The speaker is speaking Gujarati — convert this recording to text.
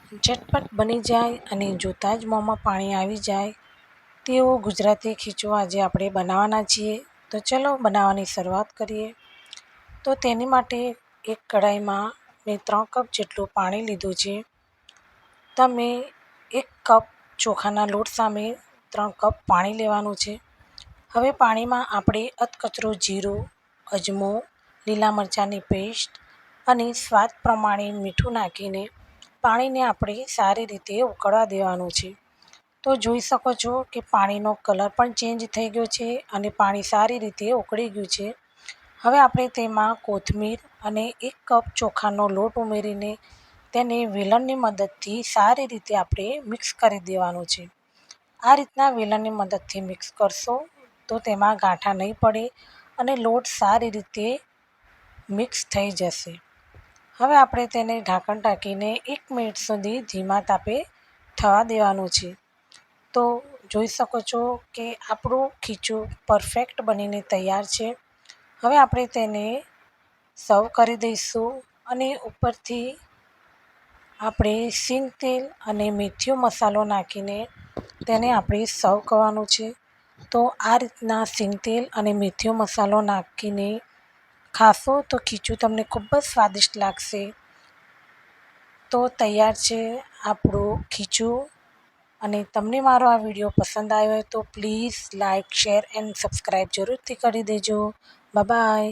ઝટપટ બની જાય અને જોતાં જ મોંમાં પાણી આવી જાય તેવો ગુજરાતી ખીચું આજે આપણે બનાવવાના છીએ. તો ચલો બનાવવાની શરૂઆત કરીએ. તો તેની માટે એક કઢાઈમાં મેં 3 કપ જેટલું પાણી લીધું છે. તમે 1 કપ ચોખાના લોટ સામે 3 કપ પાણી લેવાનું છે. હવે પાણીમાં આપણે અધકચરું જીરું, અજમો, લીલા મરચાંની પેસ્ટ અને સ્વાદ પ્રમાણે મીઠું નાખીને પાણીને આપણે સારી રીતે ઉકળવા દેવાનું છે. તો જોઈ શકો છો કે પાણીનો કલર પણ ચેન્જ થઈ ગયો છે અને પાણી સારી રીતે ઉકળી ગયું છે. હવે આપણે તેમાં કોથમીર અને 1 કપ ચોખાનો લોટ ઉમેરીને તેને વેલણની મદદથી સારી રીતે આપણે મિક્સ કરી દેવાનું છે. આ રીતના વેલણની મદદથી મિક્સ કરશો તો તેમાં ગાંઠા નહીં પડે અને લોટ સારી રીતે મિક્સ થઈ જશે. હવે આપણે તેને ઢાંકણ ઢાંકીને 1 મિનિટ સુધી ધીમા તાપે થવા દેવાનું છે. તો જોઈ શકો છો કે આપણું ખીચું પરફેક્ટ બનીને તૈયાર છે. હવે આપણે તેને સર્વ કરી દઈશું અને ઉપરથી આપણે સિંગ તેલ અને મેથીનો મસાલો નાખીને તેને આપણે સર્વ કરવાનું છે. તો આ રીતના સિંગ તેલ અને મેથીનો મસાલો નાખીને ખાશો તો ખીચું તમને ખૂબ જ સ્વાદિષ્ટ લાગશે. તો તૈયાર છે આપણું ખીચું. અને તમને મારો આ વિડીયો પસંદ આવ્યો હોય તો please like, share and subscribe જરૂરથી કરી દેજો. Bye bye.